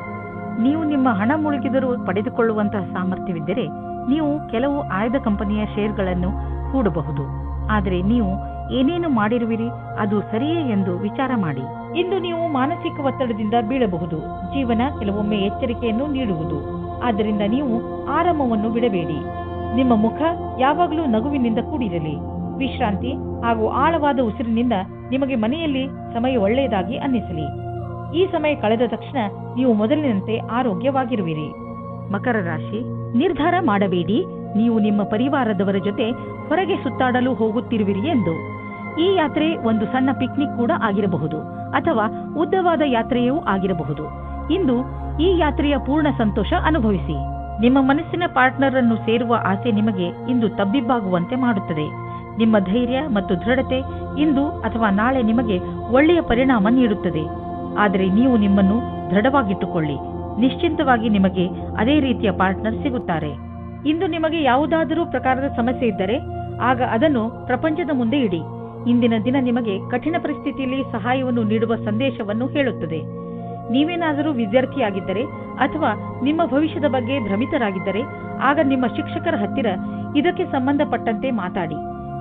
ನೀವು ನಿಮ್ಮ ಹಣ ಮುಳುಗಿದರೂ ಪಡೆದುಕೊಳ್ಳುವಂತಹ ಸಾಮರ್ಥ್ಯವಿದ್ದರೆ ನೀವು ಕೆಲವು ಆಯ್ದ ಕಂಪನಿಯ ಶೇರ್ಗಳನ್ನು ಹೂಡಬಹುದು. ಆದರೆ ನೀವು ಏನೇನು ಮಾಡಿರುವಿರಿ ಅದು ಸರಿಯೇ ಎಂದು ವಿಚಾರ ಮಾಡಿ. ಇಂದು ನೀವು ಮಾನಸಿಕ ಒತ್ತಡದಿಂದ ಬೀಳಬಹುದು. ಜೀವನ ಕೆಲವೊಮ್ಮೆ ಎಚ್ಚರಿಕೆಯನ್ನು ನೀಡುವುದು. ಆದ್ದರಿಂದ ನೀವು ಆರಾಮವನ್ನು ಬಿಡಬೇಡಿ. ನಿಮ್ಮ ಮುಖ ಯಾವಾಗಲೂ ನಗುವಿನಿಂದ ಕೂಡಿರಲಿ. ವಿಶ್ರಾಂತಿ ಹಾಗೂ ಆಳವಾದ ಉಸಿರಿನಿಂದ ನಿಮಗೆ ಮನೆಯಲ್ಲಿ ಸಮಯ ಒಳ್ಳೆಯದಾಗಿ ಅನ್ನಿಸಲಿ. ಈ ಸಮಯ ಕಳೆದ ತಕ್ಷಣ ನೀವು ಮೊದಲಿನಂತೆ ಆರೋಗ್ಯವಾಗಿರುವಿರಿ. ಮಕರ ರಾಶಿ, ನಿರ್ಧಾರ ಮಾಡಬೇಡಿ. ನೀವು ನಿಮ್ಮ ಪರಿವಾರದವರ ಜೊತೆ ಹೊರಗೆ ಸುತ್ತಾಡಲು ಹೋಗುತ್ತಿರುವಿರಿ ಎಂದು. ಈ ಯಾತ್ರೆ ಒಂದು ಸಣ್ಣ ಪಿಕ್ನಿಕ್ ಕೂಡ ಆಗಿರಬಹುದು ಅಥವಾ ಉದ್ದವಾದ ಯಾತ್ರೆಯೂ ಆಗಿರಬಹುದು. ಇಂದು ಈ ಯಾತ್ರೆಯ ಪೂರ್ಣ ಸಂತೋಷ ಅನುಭವಿಸಿ. ನಿಮ್ಮ ಮನಸ್ಸಿನ ಪಾರ್ಟ್ನರ್ ಅನ್ನು ಸೇರುವ ಆಸೆ ನಿಮಗೆ ಇಂದು ತಬ್ಬಿಬ್ಬಾಗುವಂತೆ ಮಾಡುತ್ತದೆ. ನಿಮ್ಮ ಧೈರ್ಯ ಮತ್ತು ದೃಢತೆ ಇಂದು ಅಥವಾ ನಾಳೆ ನಿಮಗೆ ಒಳ್ಳೆಯ ಪರಿಣಾಮ ನೀಡುತ್ತದೆ. ಆದರೆ ನೀವು ನಿಮ್ಮನ್ನು ದೃಢವಾಗಿಟ್ಟುಕೊಳ್ಳಿ. ನಿಶ್ಚಿಂತವಾಗಿ ನಿಮಗೆ ಅದೇ ರೀತಿಯ ಪಾರ್ಟ್ನರ್ ಸಿಗುತ್ತಾರೆ. ಇಂದು ನಿಮಗೆ ಯಾವುದಾದರೂ ಪ್ರಕಾರದ ಸಮಸ್ಯೆ ಇದ್ದರೆ ಆಗ ಅದನ್ನು ಪ್ರಪಂಚದ ಮುಂದೆ ಇಡಿ. ಇಂದಿನ ದಿನ ನಿಮಗೆ ಕಠಿಣ ಪರಿಸ್ಥಿತಿಯಲ್ಲಿ ಸಹಾಯವನ್ನು ನೀಡುವ ಸಂದೇಶವನ್ನು ಹೇಳುತ್ತದೆ. ನೀವೇನಾದರೂ ವಿದ್ಯಾರ್ಥಿಯಾಗಿದ್ದರೆ ಅಥವಾ ನಿಮ್ಮ ಭವಿಷ್ಯದ ಬಗ್ಗೆ ಭ್ರಮಿತರಾಗಿದ್ದರೆ ಆಗ ನಿಮ್ಮ ಶಿಕ್ಷಕರ ಹತ್ತಿರ ಇದಕ್ಕೆ ಸಂಬಂಧಪಟ್ಟಂತೆ ಮಾತಾಡಿ.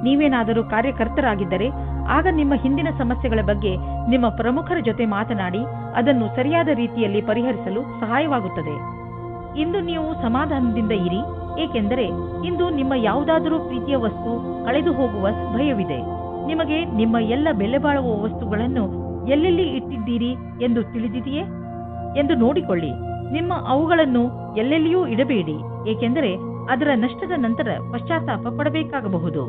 ನೀವೇನಾದರೂ ಕಾರ್ಯಕರ್ತರಾಗಿದ್ದರೆ ಆಗ ನಿಮ್ಮ ಹಿಂದಿನ ಸಮಸ್ಯೆಗಳ ಬಗ್ಗೆ ನಿಮ್ಮ ಪ್ರಮುಖರ ಜೊತೆ ಮಾತನಾಡಿ ಅದನ್ನು ಸರಿಯಾದ ರೀತಿಯಲ್ಲಿ ಪರಿಹರಿಸಲು ಸಹಾಯವಾಗುತ್ತದೆ. ಇಂದು ನೀವು ಸಮಾಧಾನದಿಂದ ಇರಿ, ಏಕೆಂದರೆ ಇಂದು ನಿಮ್ಮ ಯಾವುದಾದರೂ ಪ್ರೀತಿಯ ವಸ್ತು ಕಳೆದು ಹೋಗುವ ಭಯವಿದೆ. ನಿಮಗೆ ನಿಮ್ಮ ಎಲ್ಲ ಬೆಲೆ ಬಾಳುವ ವಸ್ತುಗಳನ್ನು ಎಲ್ಲೆಲ್ಲಿ ಇಟ್ಟಿದ್ದೀರಿ ಎಂದು ತಿಳಿದಿದೆಯೇ ಎಂದು ನೋಡಿಕೊಳ್ಳಿ. ನಿಮ್ಮ ಅವುಗಳನ್ನು ಎಲ್ಲೆಲ್ಲಿಯೂ ಇಡಬೇಡಿ, ಏಕೆಂದರೆ ಅದರ ನಷ್ಟದ ನಂತರ ಪಶ್ಚಾತ್ತಾಪ ಪಡಬೇಕಾಗಬಹುದು.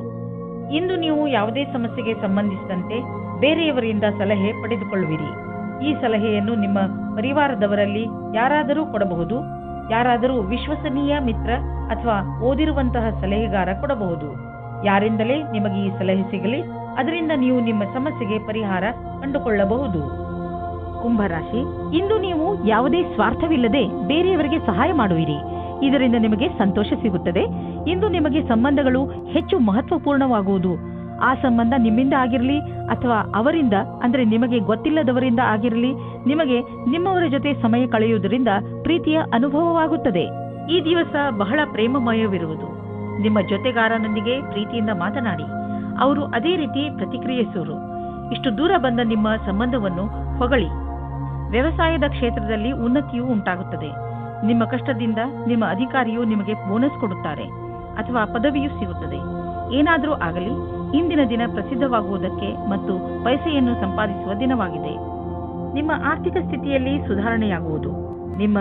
ಇಂದು ನೀವು ಯಾವುದೇ ಸಮಸ್ಯೆಗೆ ಸಂಬಂಧಿಸಿದಂತೆ ಬೇರೆಯವರಿಂದ ಸಲಹೆ ಪಡೆದುಕೊಳ್ಳುವಿರಿ. ಈ ಸಲಹೆಯನ್ನು ನಿಮ್ಮ ಪರಿವಾರದವರಲ್ಲಿ ಯಾರಾದರೂ ಕೊಡಬಹುದು. ಯಾರಾದರೂ ವಿಶ್ವಸನೀಯ ಮಿತ್ರ ಅಥವಾ ಓದಿರುವಂತಹ ಸಲಹೆಗಾರ ಕೊಡಬಹುದು. ಯಾರಿಂದಲೇ ನಿಮಗೆ ಈ ಸಲಹೆ ಸಿಗಲಿ, ಅದರಿಂದ ನೀವು ನಿಮ್ಮ ಸಮಸ್ಯೆಗೆ ಪರಿಹಾರ ಕಂಡುಕೊಳ್ಳಬಹುದು. ಕುಂಭರಾಶಿ, ಇಂದು ನೀವು ಯಾವುದೇ ಸ್ವಾರ್ಥವಿಲ್ಲದೆ ಬೇರೆಯವರಿಗೆ ಸಹಾಯ ಮಾಡುವಿರಿ. ಇದರಿಂದ ನಿಮಗೆ ಸಂತೋಷ ಸಿಗುತ್ತದೆ. ಇಂದು ನಿಮಗೆ ಸಂಬಂಧಗಳು ಹೆಚ್ಚು ಮಹತ್ವಪೂರ್ಣವಾಗುವುದು. ಆ ಸಂಬಂಧ ನಿಮ್ಮಿಂದ ಆಗಿರಲಿ ಅಥವಾ ಅವರಿಂದ, ಅಂದರೆ ನಿಮಗೆ ಗೊತ್ತಿಲ್ಲದವರಿಂದ ಆಗಿರಲಿ, ನಿಮಗೆ ನಿಮ್ಮವರ ಜೊತೆ ಸಮಯ ಕಳೆಯುವುದರಿಂದ ಪ್ರೀತಿಯ ಅನುಭವವಾಗುತ್ತದೆ. ಈ ದಿವಸ ಬಹಳ ಪ್ರೇಮಮಯವಿರುವುದು. ನಿಮ್ಮ ಜೊತೆಗಾರನೊಂದಿಗೆ ಪ್ರೀತಿಯಿಂದ ಮಾತನಾಡಿ. ಅವರು ಅದೇ ರೀತಿ ಪ್ರತಿಕ್ರಿಯಿಸುವರು. ಇಷ್ಟು ದೂರ ಬಂದ ನಿಮ್ಮ ಸಂಬಂಧವನ್ನು ಹೊಗಳಿ. ವ್ಯವಸಾಯದ ಕ್ಷೇತ್ರದಲ್ಲಿ ಉನ್ನತಿಯೂ ಉಂಟಾಗುತ್ತದೆ. ನಿಮ್ಮ ಕಷ್ಟದಿಂದ ನಿಮ್ಮ ಅಧಿಕಾರಿಯು ನಿಮಗೆ ಬೋನಸ್ ಕೊಡುತ್ತಾರೆ ಅಥವಾ ಪದವಿಯೂ ಸಿಗುತ್ತದೆ. ಏನಾದರೂ ಆಗಲಿ, ಇಂದಿನ ದಿನ ಪ್ರಸಿದ್ಧವಾಗುವುದಕ್ಕೆ ಮತ್ತು ಪೈಸೆಯನ್ನು ಸಂಪಾದಿಸುವ ದಿನವಾಗಿದೆ. ನಿಮ್ಮ ಆರ್ಥಿಕ ಸ್ಥಿತಿಯಲ್ಲಿ ಸುಧಾರಣೆಯಾಗುವುದು. ನಿಮ್ಮ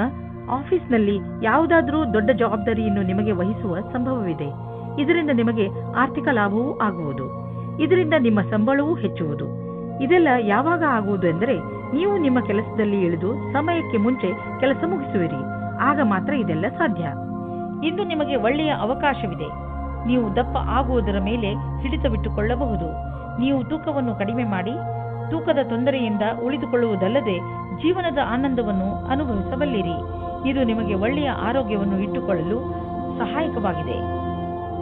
ಆಫೀಸ್ನಲ್ಲಿ ಯಾವುದಾದರೂ ದೊಡ್ಡ ಜವಾಬ್ದಾರಿಯನ್ನು ನಿಮಗೆ ವಹಿಸುವ ಸಂಭವವಿದೆ. ಇದರಿಂದ ನಿಮಗೆ ಆರ್ಥಿಕ ಲಾಭವೂ ಆಗುವುದು. ಇದರಿಂದ ನಿಮ್ಮ ಸಂಬಳವೂ ಹೆಚ್ಚುವುದು. ಇದೆಲ್ಲ ಯಾವಾಗ ಆಗುವುದು ಎಂದರೆ ನೀವು ನಿಮ್ಮ ಕೆಲಸದಲ್ಲಿ ಇಳಿದು ಸಮಯಕ್ಕೆ ಮುಂಚೆ ಕೆಲಸ ಮುಗಿಸುವಿರಿ. ಆಗ ಮಾತ್ರ ಇದೆಲ್ಲ ಸಾಧ್ಯ. ಇಂದು ನಿಮಗೆ ಒಳ್ಳೆಯ ಅವಕಾಶವಿದೆ. ನೀವು ದಪ್ಪ ಆಗುವುದರ ಮೇಲೆ ಹಿಡಿತವಿಟ್ಟುಕೊಳ್ಳಬಹುದು. ನೀವು ತೂಕವನ್ನು ಕಡಿಮೆ ಮಾಡಿ ತೂಕದ ತೊಂದರೆಯಿಂದ ಉಳಿದುಕೊಳ್ಳುವುದಲ್ಲದೆ ಜೀವನದ ಆನಂದವನ್ನು ಅನುಭವಿಸಬಲ್ಲಿರಿ. ಇದು ನಿಮಗೆ ಒಳ್ಳೆಯ ಆರೋಗ್ಯವನ್ನು ಇಟ್ಟುಕೊಳ್ಳಲು ಸಹಾಯಕವಾಗಿದೆ.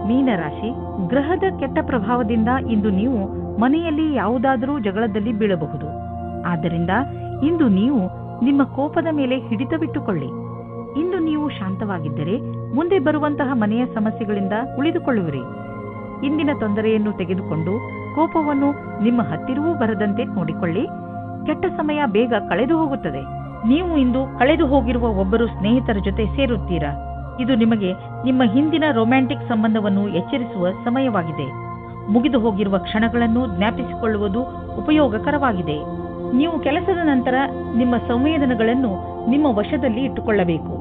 ಮೀನರಾಶಿ, ಗ್ರಹದ ಕೆಟ್ಟ ಪ್ರಭಾವದಿಂದ ಇಂದು ನೀವು ಮನೆಯಲ್ಲಿ ಯಾವುದಾದರೂ ಜಗಳದಲ್ಲಿ ಬೀಳಬಹುದು. ಆದ್ದರಿಂದ ಇಂದು ನೀವು ನಿಮ್ಮ ಕೋಪದ ಮೇಲೆ ಹಿಡಿತವಿಟ್ಟುಕೊಳ್ಳಿ. ಇಂದು ನೀವು ಶಾಂತವಾಗಿದ್ದರೆ ಮುಂದೆ ಬರುವಂತಹ ಮನೆಯ ಸಮಸ್ಯೆಗಳಿಂದ ಉಳಿದುಕೊಳ್ಳುವಿರಿ. ಇಂದಿನ ತೊಂದರೆಯನ್ನು ತೆಗೆದುಕೊಂಡು ಕೋಪವನ್ನು ನಿಮ್ಮ ಹತ್ತಿರವೂ ಬರದಂತೆ ನೋಡಿಕೊಳ್ಳಿ. ಕೆಟ್ಟ ಸಮಯ ಬೇಗ ಕಳೆದು ಹೋಗುತ್ತದೆ. ನೀವು ಇಂದು ಕಳೆದು ಹೋಗಿರುವ ಒಬ್ಬರು ಸ್ನೇಹಿತರ ಜೊತೆ ಸೇರುತ್ತೀರಾ. ಇದು ನಿಮಗೆ ನಿಮ್ಮ ಹಿಂದಿನ ರೊಮ್ಯಾಂಟಿಕ್ ಸಂಬಂಧವನ್ನು ಎಚ್ಚರಿಸುವ ಸಮಯವಾಗಿದೆ. ಮುಗಿದು ಹೋಗಿರುವ ಕ್ಷಣಗಳನ್ನು ಜ್ಞಾಪಿಸಿಕೊಳ್ಳುವುದು ಉಪಯೋಗಕರವಾಗಿದೆ. ನೀವು ಕೆಲಸದ ನಂತರ ನಿಮ್ಮ ಸಂವೇದನೆಗಳನ್ನು ನಿಮ್ಮ ವಶದಲ್ಲಿ ಇಟ್ಟುಕೊಳ್ಳಬೇಕು.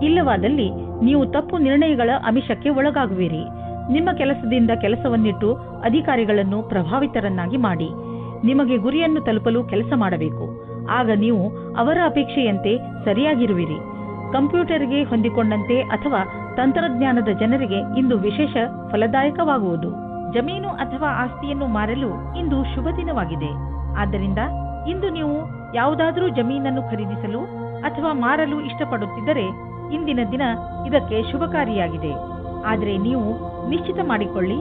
ಇಲ್ಲವಾದಲ್ಲಿ ನೀವು ತಪ್ಪು ನಿರ್ಣಯಗಳ ಆಮಿಷಕ್ಕೆ ಒಳಗಾಗುವಿರಿ. ನಿಮ್ಮ ಕೆಲಸದಿಂದ ಕೆಲಸವನ್ನಿಟ್ಟು ಅಧಿಕಾರಿಗಳನ್ನು ಪ್ರಭಾವಿತರನ್ನಾಗಿ ಮಾಡಿ. ನಿಮಗೆ ಗುರಿಯನ್ನು ತಲುಪಲು ಕೆಲಸ ಮಾಡಬೇಕು. ಆಗ ನೀವು ಅವರ ಅಪೇಕ್ಷೆಯಂತೆ ಸರಿಯಾಗಿರುವಿರಿ. ಕಂಪ್ಯೂಟರ್ಗೆ ಹೊಂದಿಕೊಂಡಂತೆ ಅಥವಾ ತಂತ್ರಜ್ಞಾನದ ಜನರಿಗೆ ಇಂದು ವಿಶೇಷ ಫಲದಾಯಕವಾಗುವುದು. ಜಮೀನು ಅಥವಾ ಆಸ್ತಿಯನ್ನು ಮಾರಲು ಇಂದು ಶುಭ ದಿನವಾಗಿದೆ. ಆದ್ದರಿಂದ ಇಂದು ನೀವು ಯಾವುದಾದರೂ ಜಮೀನನ್ನು ಖರೀದಿಸಲು ಅಥವಾ ಮಾರಲು ಇಷ್ಟಪಡುತ್ತಿದ್ದರೆ ಇಂದಿನ ದಿನ ಇದಕ್ಕೆ ಶುಭಕಾರಿಯಾಗಿದೆ. ಆದರೆ ನೀವು ನಿಶ್ಚಿತ ಮಾಡಿಕೊಳ್ಳಿ,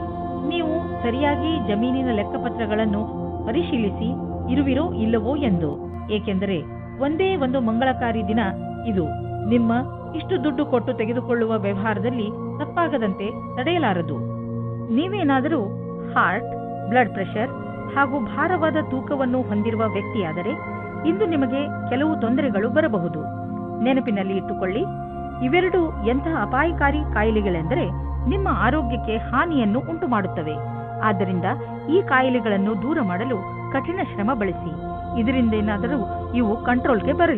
ನೀವು ಸರಿಯಾಗಿ ಜಮೀನಿನ ಲೆಕ್ಕಪತ್ರಗಳನ್ನು ಪರಿಶೀಲಿಸಿ ಇರುವಿರೋ ಇಲ್ಲವೋ ಎಂದು. ಏಕೆಂದರೆ ಒಂದೇ ಒಂದು ಮಂಗಳಕಾರಿ ದಿನ ಇದು. ನಿಮ್ಮ ಇಷ್ಟು ದುಡ್ಡು ಕೊಟ್ಟು ತೆಗೆದುಕೊಳ್ಳುವ ವ್ಯವಹಾರದಲ್ಲಿ ತಪ್ಪಾಗದಂತೆ ತಡೆಯಲಾರದು. ನೀವೇನಾದರೂ ಹಾರ್ಟ್, ಬ್ಲಡ್ ಪ್ರೆಷರ್ ಹಾಗೂ ಭಾರವಾದ ತೂಕವನ್ನು ಹೊಂದಿರುವ ವ್ಯಕ್ತಿಯಾದರೆ ಇಂದು ನಿಮಗೆ ಕೆಲವು ತೊಂದರೆಗಳು ಬರಬಹುದು. ನೆನಪಿನಲ್ಲಿ ಇಟ್ಟುಕೊಳ್ಳಿ, ಇವೆರಡು ಎಂತಹ ಅಪಾಯಕಾರಿ ಕಾಯಿಲೆಗಳೆಂದರೆ ನಿಮ್ಮ ಆರೋಗ್ಯಕ್ಕೆ ಹಾನಿಯನ್ನು ಉಂಟು ಮಾಡುತ್ತವೆ. ಆದ್ದರಿಂದ ಈ ಕಾಯಿಲೆಗಳನ್ನು ದೂರ ಮಾಡಲು ಕಠಿಣ ಶ್ರಮ ಬಳಸಿ. ಇದರಿಂದ ಏನಾದರೂ ಇವು ಕಂಟ್ರೋಲ್ಗೆ ಬರಲಿ.